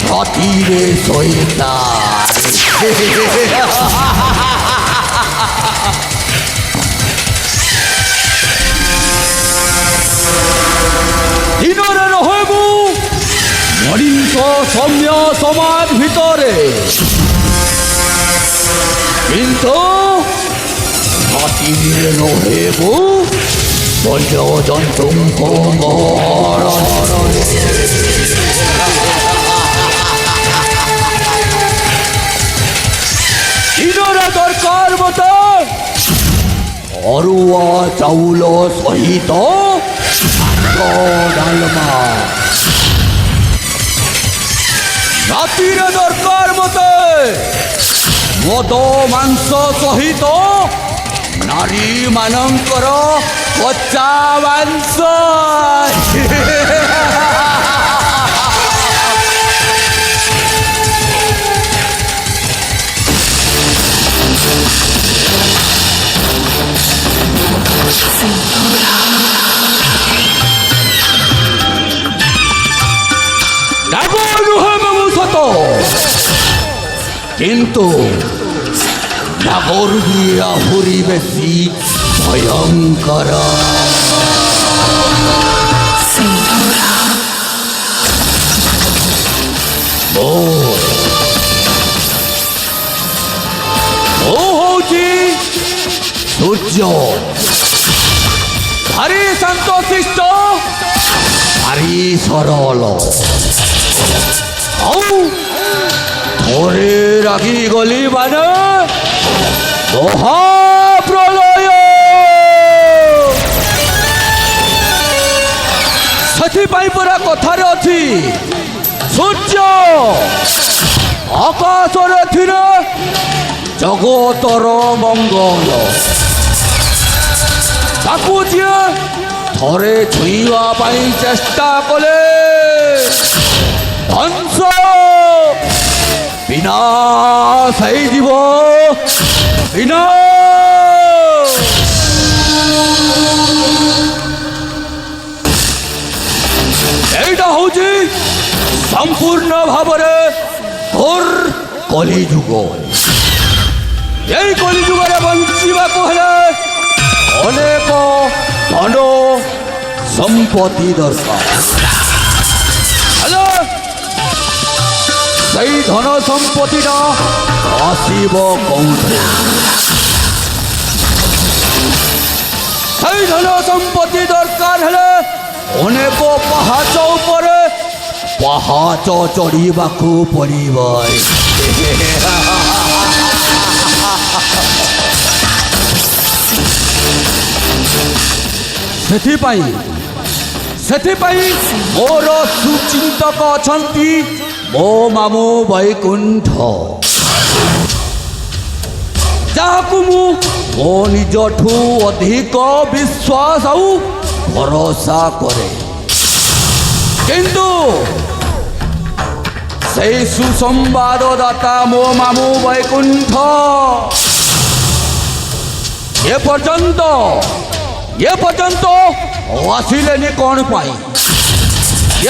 Ratire soitan. দিনরে রহবু মরিংস Soumya সমাজ ভিতরে, কিন্তু রাতিরে রহেবু বন্যজন্তুঙ্ক মরণে। দিনরে দরকার মতো অরুয়া চাউল সহিত ডালমা, রাতিরে দরকার মতো মদ মাংস সহিত নারী ମାନଙ୍କର କଚା ମାଂସ। কিন্তু নাগর দিয়ে আহুরি বেশি ভয়ঙ্কর। ও হଉଛି সূর্য, ভারি ଶାନ୍ତଶିଷ୍ଟ, ଭାରି ସରଳ। ଆଉ ଥରେ ରାଗିଗଲି ମାନେ ମହାପ୍ରଳୟ। ସେଥିପାଇଁ ପରା କଥାରେ ଅଛି, ସୂର୍ଯ୍ୟ ଆକାଶରେ ଥିଲେ ଜଗତର ମଙ୍ଗଳ। ତାକୁ ଯିଏ ଥରେ ଛୁଇଁବା ପାଇଁ ଚେଷ୍ଟା କଲେ ধ্বংস বিনাশ হইଯିବ, বিনাশ। এইটা হଉଛି সম্পূর্ণ ভাବରେ ঘোর কলিযুগ। এই কলিযুগରେ ବଞ୍ଚିବାକୁ ହେଲେ ଅନେକ ଧନ ସମ୍ପତ୍ତି ଦରକାର। ହେଲେ সেই ধন সম্পত্তিটা আসিব কোଉଠୁ? সেই ধন সম্পত্তি দরকার হলে অনেক পাহাচ উপরে পাহাচ চড়িବାକୁ পড়িব। ସେଥିପାଇଁ ମୋର ସୁଚିନ୍ତକ ଅଛନ୍ତି, ମୋ ମାମୁଁ ବୈକୁଣ୍ଠ, ଯାହାକୁ ମୁଁ ମୋ ନିଜଠୁ ଅଧିକ ବିଶ୍ୱାସ ଆଉ ଭରସା କରେ। କିନ୍ତୁ ସେଇ ସୁସମ୍ବାଦଦାତା ମୋ ମାମୁଁ ବୈକୁଣ୍ଠ ଏ ପର୍ଯ୍ୟନ୍ତ ଆସିଲେନି କ'ଣ ପାଇଁ?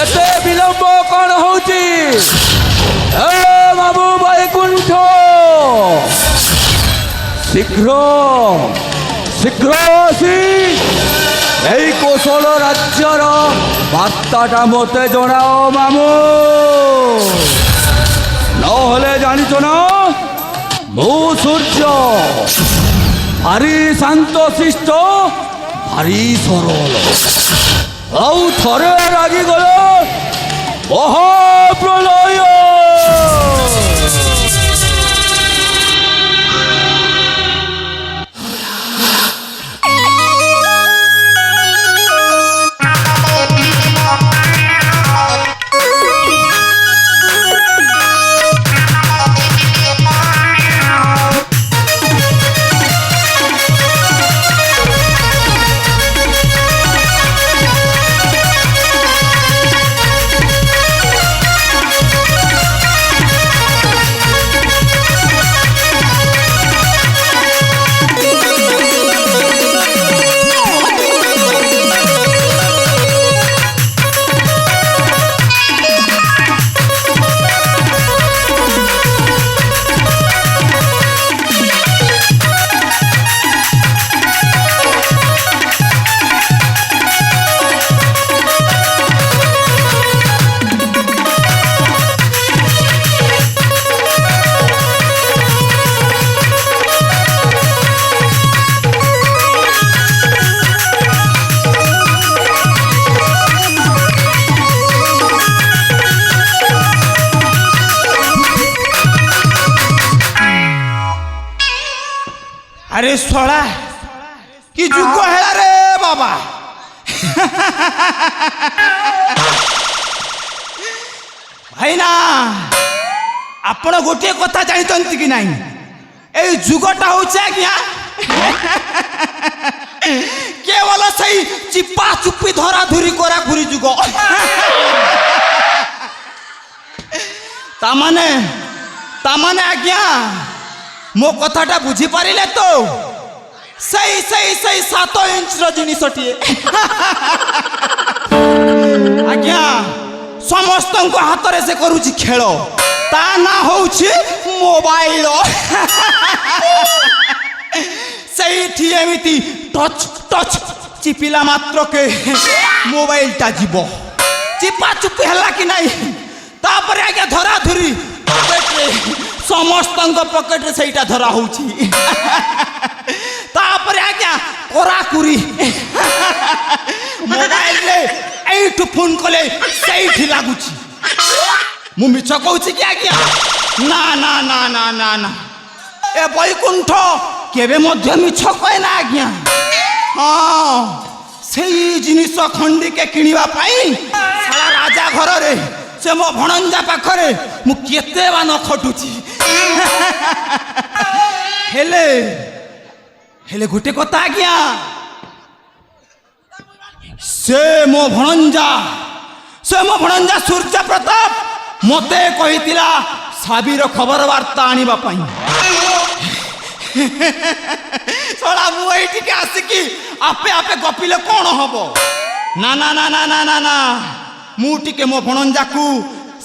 এতে বিলম্ব কଣ হଉଛି? বাবু বৈকুণ্ঠ, শীঘ্র শীঘ্র আসি এই কোশল রাজ্যর বার্তাটা মতে জଣାও মামু। জানিছ না মো সূর্য ভারি শান্ত শিষ্ট ভারি সরল ଆଉ ଥରେ ରାଗିଗଲେ ମହାପ୍ରଳୟ। अरे सोला कि जुग है रे बाबा भाई ना आपण गोटे कथा जानते कि नहीं ए जुगटा हूँ क्या केवल सही चिपा चुप्पी धरा धुरी करा घुरी जुग तामाने आज्ञा मो कथाटा बुझी पारिले तो सही सही सही 7 इंच जिनिसटी आज्ञा समस्त हाथ में से करुची खेल ता ना होउची मोबाइल सही एमती टच टच चिपिला मात्र के मोबाइल टा जीव चिपा चुपी है कि नहीं तापर आज्ञा धरा धुरी समस्त पकेट से धरा हो आज्ञा कोराकुरी मोबाइल रे एठू फोन कले से लगुच मु मिछ कहूँ कि आज्ञा ना ना ना ना ना ना ए बैकुंठ केबे मध्य मिछ कहे ना आज्ञा हाँ से जिनिस खंडी के किनिबा पाई सारा राजा घर रे से मो भणंजा पाखरे मु केते बा न खटुची हेले हेले गोटे कथा आज्ञा से मो भणंजा सूर्य प्रताप मते कहितिला साबीर खबर वार्ता आनिबा पाई सोला मु एठी के आसिकी आपे आपे गपिले कोन हबो ना ना ना ना ना ना ना मु टिके मो भणंजा को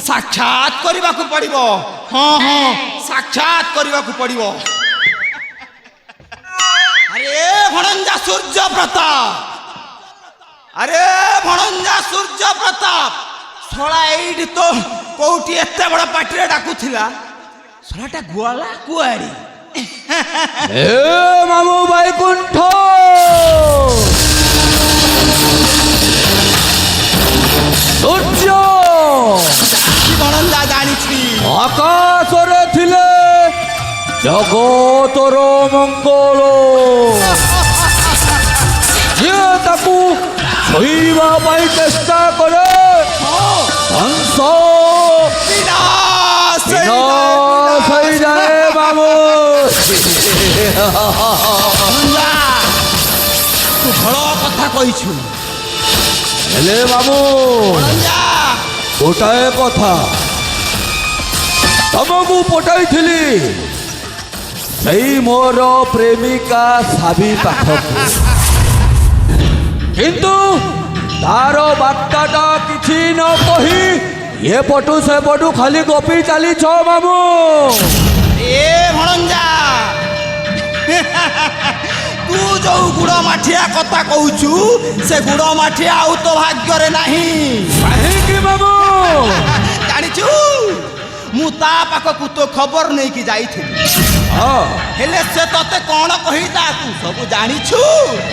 साक्षात करने को पड़िबो हाँ हाँ साक्षात करने को पड़िबो अरे भणंजा सूर्य प्रताप अरे भणंजा सूर्य प्रताप सोला एठी तो कोठी एते बड़ा पाटिरे डाकुथिला सोलाटा गुआला कुआरी ए मामू बैकुंठ सूर्य भणंजा जानी आकाश रे थिले जगतर मंगल जे ताकू छुईबा पाई चेष्टा करे ध्वंस विनाश हो जाए बाबू तू भल कथा कहिछु हेले बाबू गोटाए कथा तुमको पठाई सही मोर प्रेमिका साबी पाखक किंतु तार बार्ताटा किछि न कही ये पटु से पटु खाली गपी चली छ मामू ए भणंजा तू जो गुड़ माठिया कथा कहूचु से गुड़ माठिया आउ तो भाग्य रे नहीं कहीं मामू जानिचु ମୁଁ ତା ପାଖକୁ ତୋ ଖବର ନେଇକି ଯାଇଥିଲି ହଁ ହେଲେ ସେ ତତେ କ'ଣ କହିଲା ତୁ ସବୁ ଜାଣିଛୁ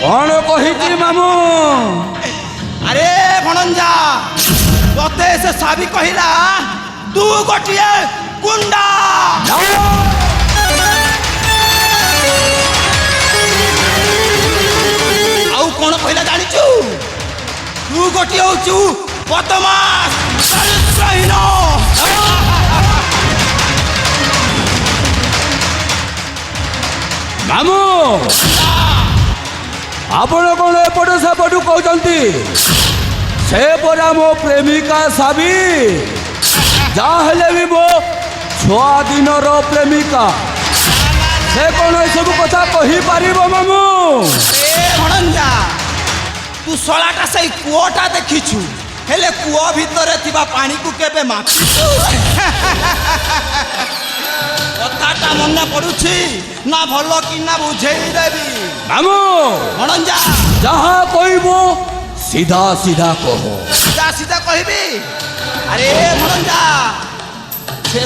କ'ଣ କହିଛି ମାମୁଁ ଆରେ ଭଣଞ୍ଜା ତତେ ସେ ସାବି କହିଲା ତୁ ଗୋଟିଏ ଗୁଣ୍ଡା ଆଉ କ'ଣ କହିଲା ଜାଣିଛୁ ତୁ ଗୋଟିଏ ହଉଛୁ ବଦମାସ ଚରିତ୍ରହୀନ ମାମୁଁ ଆପଣ କ'ଣ ଏପଟୁ ସେପଟୁ କହୁଛନ୍ତି ସେ ପରା ମୋ ପ୍ରେମିକା ସାବି ଯାହା ହେଲେ ବି ମୋ ଛୁଆ ଦିନର ପ୍ରେମିକା ସେ କ'ଣ ଏସବୁ କଥା କହିପାରିବ ମାମୁଁ ଏ ଭଣଞ୍ଜା ତୁ ଶଳାଟା ସେଇ କୂଅଟା ଦେଖିଛୁ ହେଲେ କୂଅ ଭିତରେ ଥିବା ପାଣିକୁ କେବେ ମାପିଛୁ କଥାଟା ମନେ ପଡୁଛି ନା ଭଲ କି ନା ବୁଝେଇ ଦେବି ମାମୁଁ ଭଣଞ୍ଜା ଯାହା କହିବ ସିଧା ସିଧା କହ ସିଧା ସିଧା କହିବି ଆରେ ଭଣଞ୍ଜା ସେ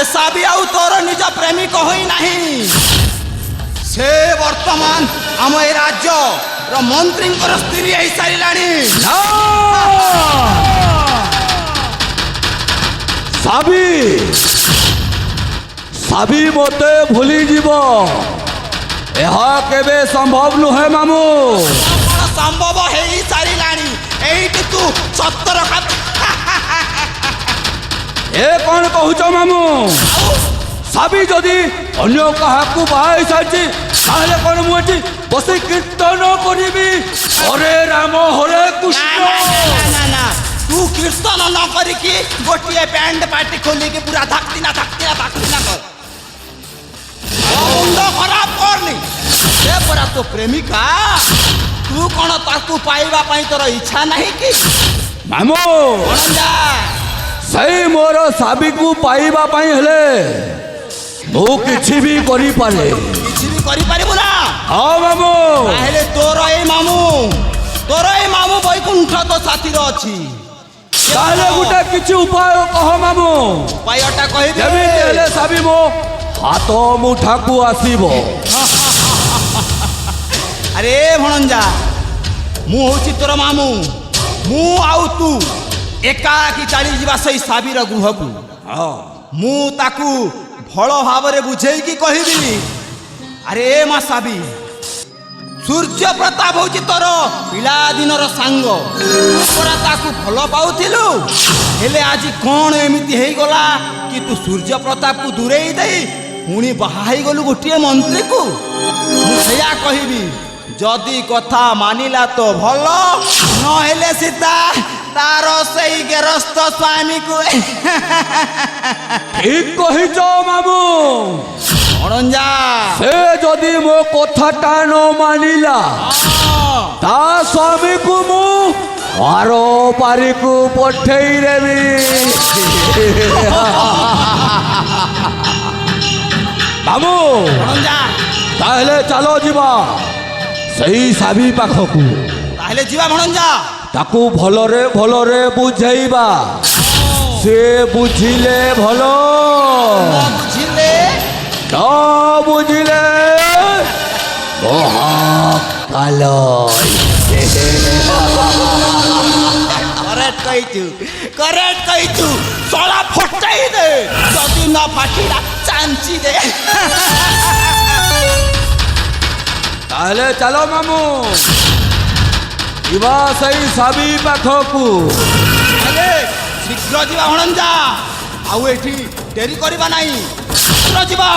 ସାବି ଆଉ ତୋର ନିଜ ପ୍ରେମିକ ହୋଇନାହିଁ ସେ ବର୍ତ୍ତମାନ ଆମ ଏ ରାଜ୍ୟର ମନ୍ତ୍ରୀଙ୍କର ସ୍ତ୍ରୀ ହେଇସାରିଲାଣି ସାବି ମୋତେ ଭୁଲିଯିବ ଏହା କେବେ ସମ୍ଭବ ନୁହେଁ ମାମୁଁ କ'ଣ ସମ୍ଭବ ହେଇସାରିଲାଣି ଏଇଠି ତୁ ସତର ଏ କ'ଣ କହୁଛ ମାମୁଁ ସାବି ଯଦି ଅନ୍ୟ କାହାକୁ ବାହା ହେଇସାରିଛି ତାହେଲେ କ'ଣ ମୁଁ ଏଠି ବସି କୀର୍ତ୍ତନ କରିବି ହରେ ରାମ ହରେ କୃଷ୍ଣ ନା ତୁ କୀର୍ତ୍ତନ ନ କରିକି ଗୋଟିଏ ବ୍ୟାଣ୍ଡ ପାର୍ଟି ଖୋଲିକି ପୁରା ଧାକ୍ତିନା କର ମୁଣ୍ଡ ଖରାପ କରନି ସେ ପରା ତୋ ପ୍ରେମିକା ତୁ କ'ଣ ତାକୁ ପାଇବା ପାଇଁ ତୋର ଇଚ୍ଛା ନାହିଁ କି ମାମୁଁ ଭଣଞ୍ଜା ସେଇ ମୋର ସାବିକୁ ପାଇବା ପାଇଁ ହେଲେ ମୁଁ କିଛି ବି କରିପାରେ କିଛି ବି କରିପାରିବୁ ନା ହଁ ମାମୁଁ ତାହେଲେ ତୋର ଏଇ ମାମୁଁ ବୈକୁଣ୍ଠ ତୋ ସାଥିର ଅଛି ତାହେଲେ ଗୋଟେ କିଛି ଉପାୟ କହ ମାମୁଁ ଉପାୟଟା କହିବି ଯେମିତି ହେଲେ ସାବି ମୋ ହାତ ମୁଠାକୁ ଆସିବ ଆରେ ଭଣଞ୍ଜା ମୁଁ ହଉଛି ତୋର ମାମୁଁ ମୁଁ ଆଉ ତୁ ଏକାକି ଚାଲିଯିବା ସେଇ ସାବିର ଗୃହକୁ ମୁଁ ତାକୁ ଭଲ ଭାବରେ ବୁଝେଇକି କହିବି ଆରେ ମା ସାବି ସୂର୍ଯ୍ୟ ପ୍ରତାପ ହଉଛି ତୋର ପିଲାଦିନର ସାଙ୍ଗ ପରା ତାକୁ ଭଲ ପାଉଥିଲୁ ହେଲେ ଆଜି କ'ଣ ଏମିତି ହେଇଗଲା କି ତୁ ସୂର୍ଯ୍ୟ ପ୍ରତାପକୁ ଦୂରେଇ ଦେଇ ପୁଣି ବାହା ହେଇଗଲୁ ଗୋଟିଏ ମନ୍ତ୍ରୀକୁ ମୁଁ ସେଇଆ କହିବି ଯଦି କଥା ମାନିଲା ତ ଭଲ ନହେଲେ ସୀତା ତାର ସେଇ ଗେରସ୍ତ ସ୍ୱାମୀକୁ ଠିକ କହିଛ ମାମୁଁ ଭଣଞ୍ଜା ସେ ଯଦି ମୋ କଥାଟା ନ ମାନିଲା ତା ସ୍ୱାମୀକୁ ମୁଁ ଆର ପାରିକୁ ପଠେଇ ଦେବି ମାମୁଁ ଭଣଞ୍ଜା ତାହେଲେ ଚାଲ ଯିବା ସେଇ ସାବି ପାଖକୁ ତାହେଲେ ଯିବା ଭଣଞ୍ଜା ତାକୁ ଭଲରେ ଭଲରେ ବୁଝେଇବା ସେ ବୁଝିଲେ ଭଲ ବୁଝିଲେ ନ ବୁଝିଲେ ମହାକାଳ କରେକ୍ଟ କହିଛୁ ଶଳା ଫଟାଇ ଦେ ଯଦି ନ ଫାଟିଲା ଚାଞ୍ଚି ଦେ ତାହେଲେ ଚାଲ ମାମୁଁ ଯିବା ସେଇ ସାବି ପାଖକୁ ହେଲେ ଶୀଘ୍ର ଯିବା ଭଣଞ୍ଜା ଆଉ ଏଠି ଡେରି କରିବା ନାହିଁ ଶୀଘ୍ର ଯିବା